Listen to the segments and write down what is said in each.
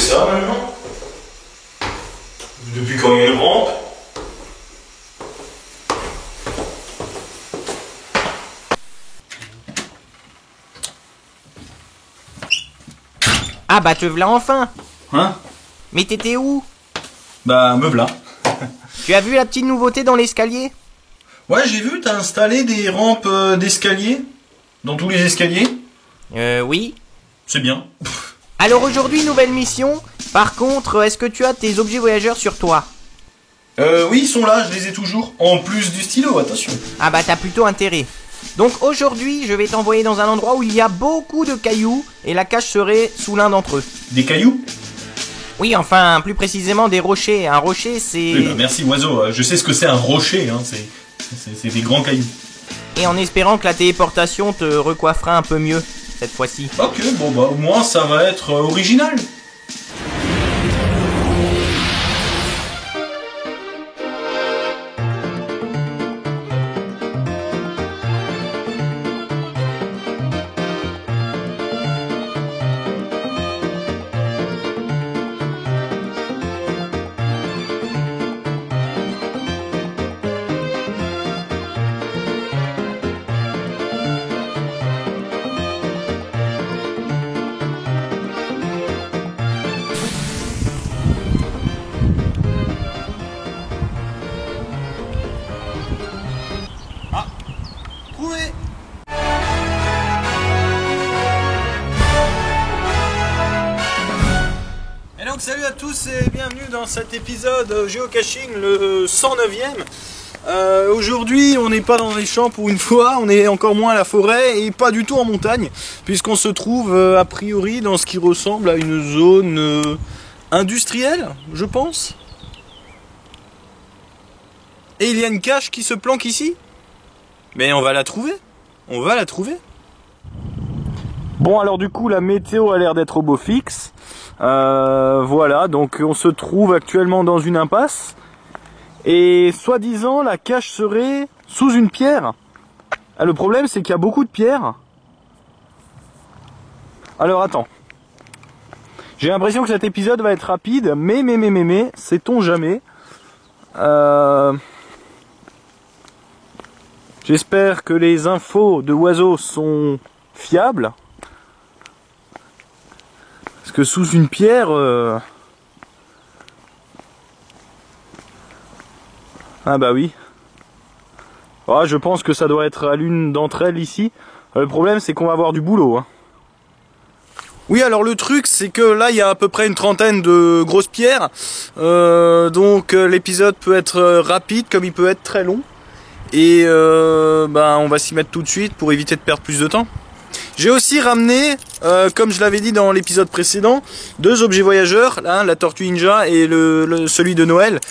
ça maintenant? Depuis quand il y a une rampe? Ah bah te v'là enfin. Hein? Mais t'étais où? Bah me v'là. Tu as vu la petite nouveauté dans l'escalier? Ouais, j'ai vu, t'as installé des rampes d'escalier dans tous les escaliers. Oui. C'est bien. Alors aujourd'hui, nouvelle mission. Par contre, est-ce que tu as tes objets voyageurs sur toi? Oui, ils sont là, je les ai toujours. En plus du stylo, attention. Ah bah t'as plutôt intérêt. Donc aujourd'hui, je vais t'envoyer dans un endroit où il y a beaucoup de cailloux et la cache serait sous l'un d'entre eux. Des cailloux? Oui, enfin, plus précisément des rochers. Un rocher, c'est... Oui, bah merci oiseau, je sais ce que c'est un rocher, hein. C'est des grands cailloux. Et en espérant que la téléportation te recoiffera un peu mieux, cette fois-ci. Ok, bon bah au moins ça va être original. Trouvé. Et donc salut à tous et bienvenue dans cet épisode géocaching, le 109e. Aujourd'hui on n'est pas dans les champs pour une fois, on est encore moins à la forêt et pas du tout en montagne, puisqu'on se trouve a priori dans ce qui ressemble à une zone industrielle, je pense. Et il y a une cache qui se planque ici. Mais on va la trouver. On va la trouver. Bon, alors du coup, la météo a l'air d'être au beau fixe. Voilà, donc on se trouve actuellement dans une impasse. Et soi-disant, la cache serait sous une pierre. Ah, le problème, c'est qu'il y a beaucoup de pierres. Alors attends. J'ai l'impression que cet épisode va être rapide, mais, sait-on jamais. J'espère que les infos de Oiseau sont fiables. Parce que sous une pierre... Ah bah oui. Ah, je pense que ça doit être à l'une d'entre elles ici. Le problème c'est qu'on va avoir du boulot. Hein. Oui, alors le truc c'est que là il y a à peu près une trentaine de grosses pierres. Donc l'épisode peut être rapide comme il peut être très long. Et on va s'y mettre tout de suite pour éviter de perdre plus de temps. J'ai aussi ramené, comme je l'avais dit dans l'épisode précédent, 2 objets voyageurs, là, la tortue ninja et celui de Noël.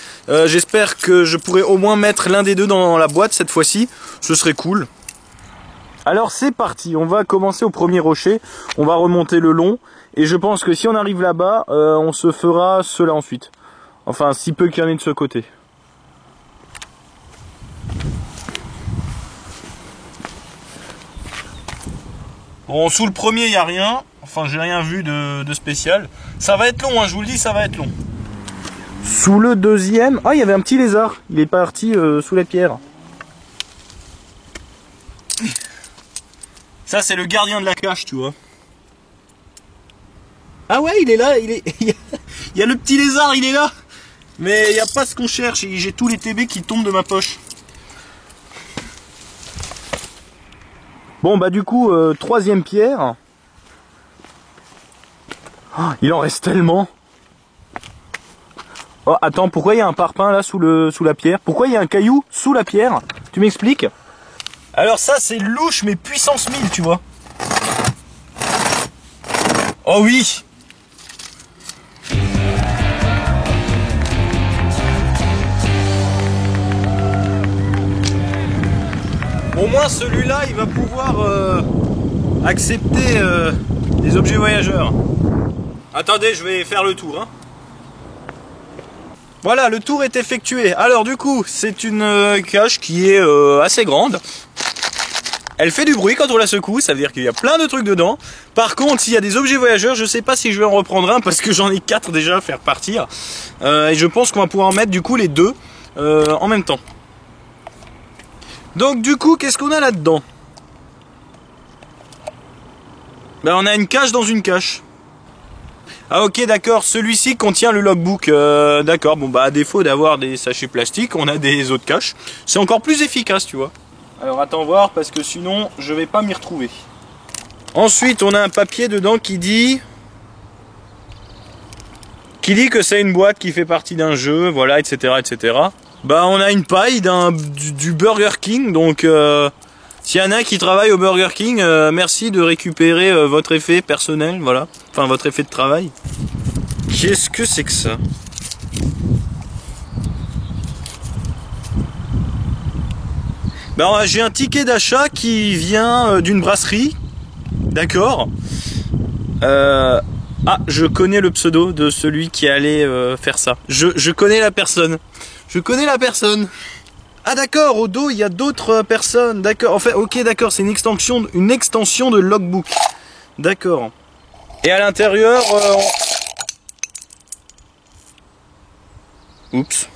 J'espère que je pourrai au moins mettre l'un des deux dans la boîte cette fois-ci, ce serait cool. Alors c'est parti, on va commencer au premier rocher, on va remonter le long, et je pense que si on arrive là-bas, on se fera cela ensuite. Enfin, si peu qu'il y en ait de ce côté. Bon, sous le premier, il n'y a rien. Enfin, j'ai rien vu de spécial. Ça va être long, hein, je vous le dis, ça va être long. Sous le deuxième... Ah, il y avait un petit lézard. Il est parti sous la pierre. Ça, c'est le gardien de la cache, tu vois. Ah ouais, il est là. Il y a le petit lézard, il est là. Mais il n'y a pas ce qu'on cherche. J'ai tous les TB qui tombent de ma poche. Bon bah du coup, troisième pierre. Oh, il en reste tellement. Oh attends, pourquoi il y a un parpaing là sous la pierre? Pourquoi il y a un caillou sous la pierre? Tu m'expliques? Alors ça c'est louche mais puissance 1000 tu vois. Oh oui. Au moins celui-là il va pouvoir accepter les objets voyageurs. Attendez, je vais faire le tour. Hein. Voilà, le tour est effectué. Alors du coup, c'est une cache qui est assez grande. Elle fait du bruit quand on la secoue, ça veut dire qu'il y a plein de trucs dedans. Par contre, s'il y a des objets voyageurs, je sais pas si je vais en reprendre un parce que j'en ai 4 déjà à faire partir. Et je pense qu'on va pouvoir en mettre du coup les 2 en même temps. Donc du coup, qu'est-ce qu'on a là-dedans? Ben, on a une cache dans une cache. Ah ok, d'accord, celui-ci contient le logbook. D'accord, bon bah à défaut d'avoir des sachets plastiques, on a des autres caches. C'est encore plus efficace, tu vois. Alors attends voir, parce que sinon je vais pas m'y retrouver. Ensuite, on a un papier dedans qui dit que c'est une boîte qui fait partie d'un jeu, voilà, etc., etc. Bah on a une paille du Burger King, donc s'il y en a qui travaillent au Burger King, merci de récupérer votre effet personnel, voilà. Enfin, votre effet de travail. Qu'est-ce que c'est que ça? Ben, j'ai un ticket d'achat qui vient d'une brasserie. D'accord. Ah, je connais le pseudo de celui qui allait faire ça. Je connais la personne. Je connais la personne. Ah d'accord, au dos il y a d'autres personnes. D'accord. En fait, ok, d'accord, c'est une extension de logbook. D'accord. Et à l'intérieur, oups.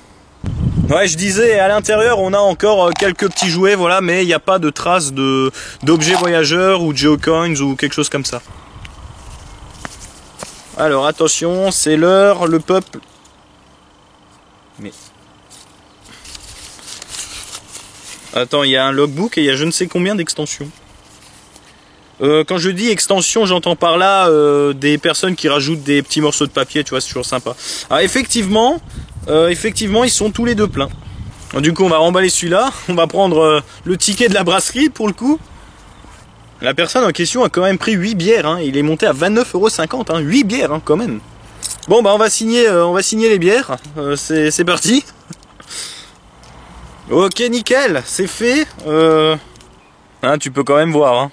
Ouais, je disais, à l'intérieur, on a encore quelques petits jouets, voilà, mais il n'y a pas de traces d'objets voyageurs ou de geocoins ou quelque chose comme ça. Alors, attention, c'est l'heure, le peuple... Mais... Attends, il y a un logbook et il y a je ne sais combien d'extensions. Quand je dis extension, j'entends par là des personnes qui rajoutent des petits morceaux de papier, tu vois, c'est toujours sympa. Alors effectivement, ils sont tous les deux pleins. Alors, du coup, on va remballer celui-là, on va prendre le ticket de la brasserie pour le coup. La personne en question a quand même pris 8 bières, hein. Il est monté à 29,50 €, hein. 8 bières hein, quand même. Bon bah on va signer les bières, c'est parti. Ok, nickel, c'est fait. Hein, tu peux quand même voir, hein.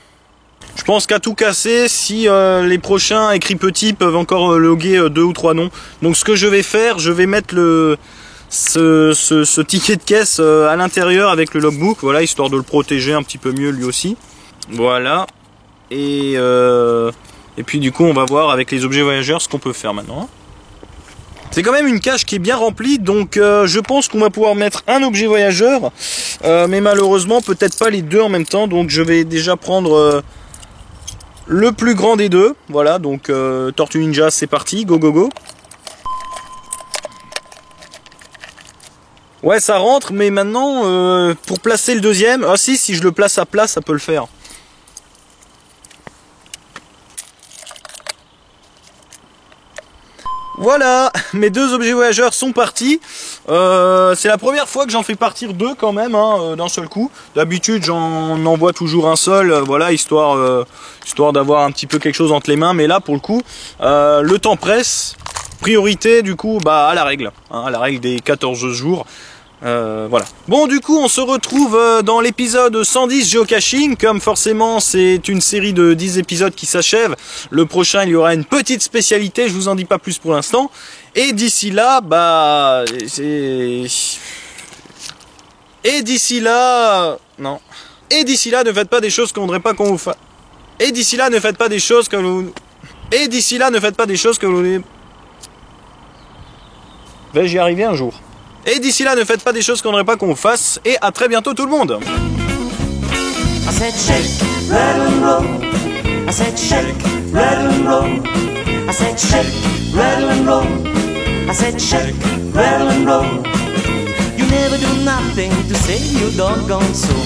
Je pense qu'à tout casser, si les prochains écrits petits peuvent encore loguer 2 ou 3 noms. Donc ce que je vais faire, je vais mettre ce ticket de caisse à l'intérieur avec le logbook, voilà, histoire de le protéger un petit peu mieux lui aussi. Voilà. Et puis du coup on va voir avec les objets voyageurs ce qu'on peut faire maintenant. C'est quand même une cache qui est bien remplie, donc je pense qu'on va pouvoir mettre un objet voyageur, mais malheureusement peut-être pas les 2 en même temps, donc je vais déjà prendre le plus grand des 2, voilà, donc Tortue Ninja, c'est parti, go go go. Ouais, ça rentre, mais maintenant, pour placer le deuxième, ah si je le place à plat, ça peut le faire. Voilà, mes 2 objets voyageurs sont partis. C'est la première fois que j'en fais partir 2 quand même, hein, d'un seul coup. D'habitude, j'en envoie toujours un seul, voilà, histoire d'avoir un petit peu quelque chose entre les mains. Mais là, pour le coup, le temps presse. Priorité, du coup, bah à la règle, hein, à la règle des 14 jours. Voilà. Bon, du coup, on se retrouve dans l'épisode 110 Geocaching. Comme forcément, c'est une série de 10 épisodes qui s'achève. Le prochain, il y aura une petite spécialité. Je vous en dis pas plus pour l'instant. Et d'ici là, bah... Et d'ici là... Non. Et d'ici là, ne faites pas des choses qu'on voudrait pas qu'on vous fasse. Et d'ici là, ne faites pas des choses que vous... Et d'ici là, ne faites pas des choses que vous... Vais-je y arriver un jour? Et d'ici là, ne faites pas des choses qu'on n'aimerait pas qu'on vous fasse. Et à très bientôt tout le monde. I said shake, rattle and roll. I said shake, rattle and roll. I said shake, rattle and roll. I said shake, rattle and roll. You never do nothing to save your doggone soul.